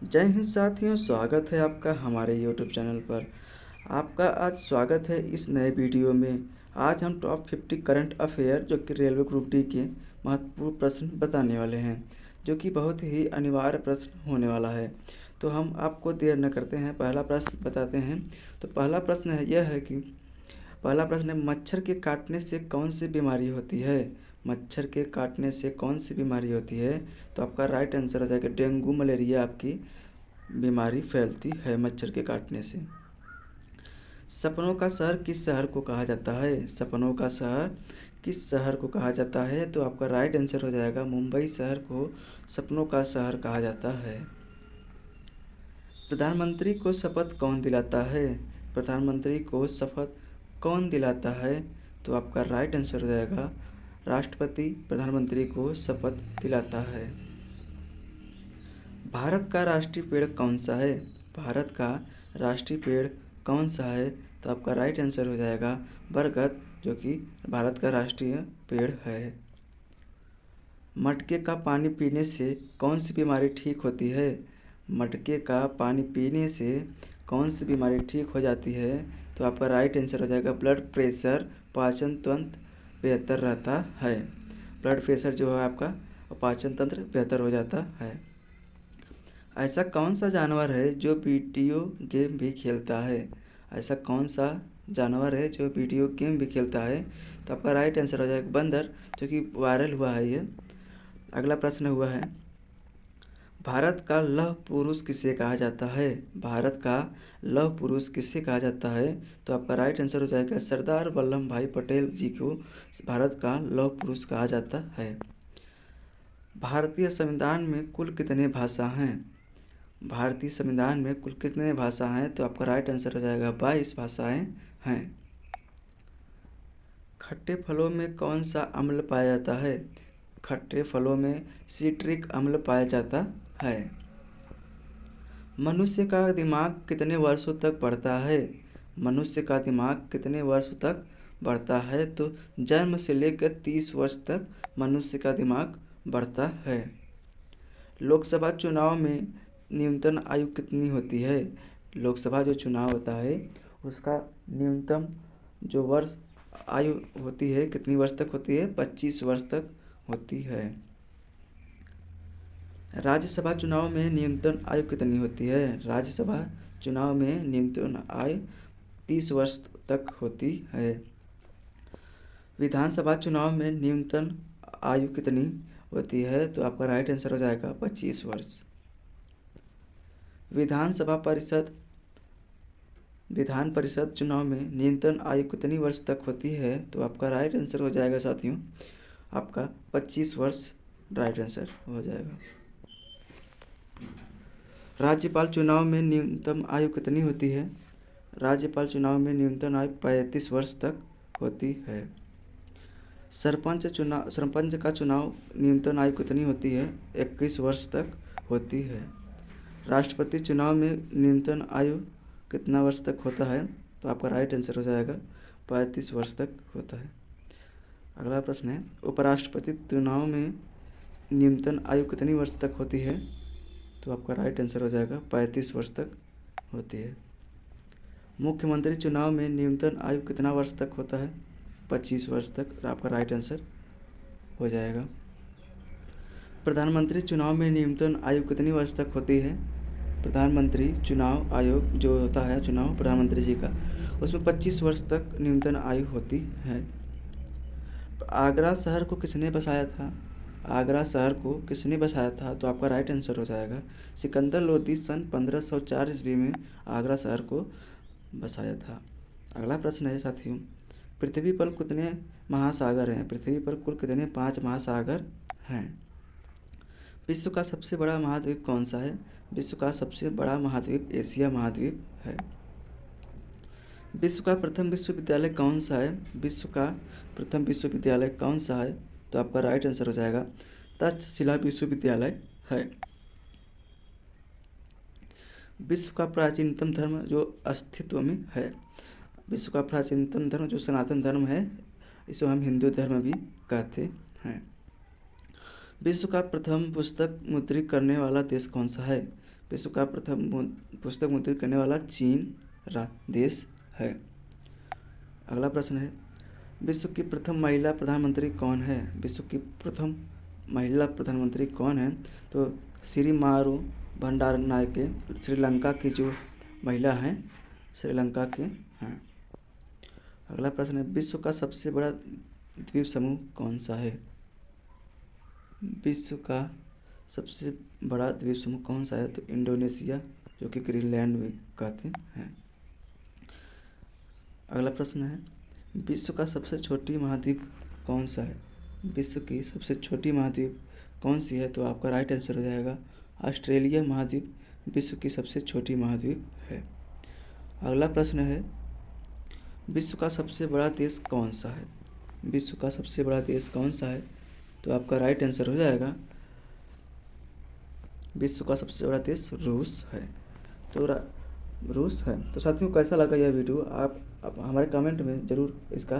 जय हिंद साथियों, स्वागत है आपका हमारे YouTube चैनल पर। आपका आज स्वागत है इस नए वीडियो में। आज हम टॉप 50 करंट अफेयर जो कि रेलवे ग्रुप डी के महत्वपूर्ण प्रश्न बताने वाले हैं, जो कि बहुत ही अनिवार्य प्रश्न होने वाला है। तो हम आपको देर न करते हैं, पहला प्रश्न बताते हैं। तो पहला प्रश्न यह है कि पहला प्रश्न है, मच्छर के काटने से कौन सी बीमारी होती है? मच्छर के काटने से कौन सी बीमारी होती है? तो आपका राइट आंसर हो जाएगा डेंगू मलेरिया आपकी बीमारी फैलती है मच्छर के काटने से। सपनों का शहर किस शहर को कहा जाता है? सपनों का शहर किस शहर को कहा जाता है? तो आपका राइट आंसर हो जाएगा मुंबई शहर को सपनों का शहर कहा जाता है। प्रधानमंत्री को शपथ कौन दिलाता है? प्रधानमंत्री को शपथ कौन दिलाता है? तो आपका राइट आंसर हो जाएगा राष्ट्रपति प्रधानमंत्री को शपथ दिलाता है। भारत का राष्ट्रीय पेड़ कौन सा है? भारत का राष्ट्रीय पेड़ कौन सा है? तो आपका राइट आंसर हो जाएगा बरगद, जो कि भारत का राष्ट्रीय पेड़ है। मटके का पानी पीने से कौन सी बीमारी ठीक होती है? मटके का पानी पीने से कौन सी बीमारी ठीक हो जाती है? तो आपका राइट आंसर हो जाएगा ब्लड प्रेशर, पाचन तंत्र बेहतर रहता है। ब्लड प्रेशर जो है आपका पाचन तंत्र बेहतर हो जाता है। ऐसा कौन सा जानवर है जो वीडियो गेम भी खेलता है? ऐसा कौन सा जानवर है जो वीडियो गेम भी खेलता है? तो आपका राइट आंसर हो जाएगा बंदर, जो कि वायरल हुआ है ये। अगला प्रश्न हुआ है, भारत का लौह पुरुष किसे कहा जाता है? भारत का लौह पुरुष किसे कहा जाता है? तो आपका राइट आंसर हो जाएगा सरदार वल्लभ भाई पटेल जी को भारत का लौह पुरुष कहा जाता है। भारतीय संविधान में कुल कितने भाषा हैं? भारतीय संविधान में कुल कितने भाषा हैं? तो आपका राइट आंसर हो जाएगा 22 भाषाएं हैं। खट्टे फलों में कौन सा अम्ल पाया जाता है? खट्टे फलों में सिट्रिक अम्ल पाया जाता है। मनुष्य का दिमाग कितने वर्षों तक बढ़ता है? मनुष्य का दिमाग कितने वर्षों तक बढ़ता है? तो जन्म से लेकर 30 वर्ष तक मनुष्य का दिमाग बढ़ता है। लोकसभा चुनाव में न्यूनतम आयु कितनी होती है? लोकसभा जो चुनाव होता है उसका न्यूनतम जो वर्ष आयु होती है कितनी वर्ष तक होती है? 25 वर्ष तक होती है। राज्यसभा चुनाव में न्यूनतम आयु कितनी होती है? राज्यसभा चुनाव में न्यूनतम आयु 30 वर्ष तक होती है। विधानसभा चुनाव में न्यूनतम आयु कितनी होती है? तो आपका राइट आंसर हो जाएगा 25 वर्ष। विधान परिषद चुनाव में न्यूनतम आयु कितनी वर्ष तक होती है? तो आपका राइट आंसर हो जाएगा साथियों आपका 25 वर्ष राइट आंसर हो जाएगा। राज्यपाल चुनाव में न्यूनतम आयु कितनी होती है? राज्यपाल चुनाव में न्यूनतम आयु 35 वर्ष तक होती है। सरपंच का चुनाव न्यूनतम आयु कितनी होती है? 21 वर्ष तक होती है। राष्ट्रपति चुनाव में न्यूनतम आयु कितना वर्ष तक होता है? तो आपका राइट आंसर हो जाएगा 35 वर्ष तक होता है। अगला प्रश्न है, उपराष्ट्रपति चुनाव में न्यूनतम आयु कितनी वर्ष तक होती है? तो आपका राइट आंसर हो जाएगा 35 वर्ष तक होती है। मुख्यमंत्री चुनाव में न्यूनतम आयु कितना वर्ष तक होता है? 25 वर्ष तक आपका राइट आंसर हो जाएगा। प्रधानमंत्री चुनाव में न्यूनतम आयु कितनी वर्ष तक होती है? प्रधानमंत्री चुनाव आयोग जो होता है चुनाव प्रधानमंत्री जी का, उसमें 25 वर्ष तक न्यूनतम आयु होती है। आगरा शहर को किसने बसाया था? आगरा शहर को किसने बसाया था? तो आपका राइट आंसर हो जाएगा सिकंदर लोदी सन 1504 ईस्वी में आगरा शहर को बसाया था। अगला प्रश्न है साथियों, पृथ्वी पर कितने महासागर हैं? पृथ्वी पर कुल कितने 5 महासागर हैं? विश्व का सबसे बड़ा महाद्वीप कौन सा है? विश्व का सबसे बड़ा महाद्वीप एशिया महाद्वीप है। विश्व का प्रथम विश्वविद्यालय कौन सा है? विश्व का प्रथम विश्वविद्यालय कौन सा है? तो आपका राइट आंसर हो जाएगा तक्षशिला विश्वविद्यालय है। विश्व का प्राचीनतम धर्म जो अस्तित्व में है, विश्व का प्राचीनतम धर्म जो सनातन धर्म है, इसे हम हिंदू धर्म भी कहते हैं। विश्व का प्रथम पुस्तक मुद्रित करने वाला देश कौन सा है? विश्व का प्रथम पुस्तक मुद्रित करने वाला चीन देश है। अगला प्रश्न है, विश्व की प्रथम महिला प्रधानमंत्री कौन है? विश्व की प्रथम महिला प्रधानमंत्री कौन है? तो सिरिमारू भंडारनायके श्रीलंका की जो महिला हैं, श्रीलंका के हैं। अगला प्रश्न है, विश्व का सबसे बड़ा द्वीप समूह कौन सा है? विश्व का सबसे बड़ा द्वीप समूह कौन सा है? तो इंडोनेशिया, जो कि ग्रीनलैंड भी कहते हैं। अगला प्रश्न है, विश्व का सबसे छोटी महाद्वीप कौन सा है? विश्व की सबसे छोटी महाद्वीप कौन सी है? तो आपका राइट आंसर हो जाएगा ऑस्ट्रेलिया महाद्वीप विश्व की सबसे छोटी महाद्वीप है। अगला प्रश्न है, विश्व का सबसे बड़ा देश कौन सा है? विश्व का सबसे बड़ा देश कौन सा है? तो आपका राइट आंसर हो जाएगा विश्व का सबसे बड़ा देश रूस है। तो रूस है। तो साथियों, कैसा लगा यह वीडियो? आप हमारे कमेंट में ज़रूर इसका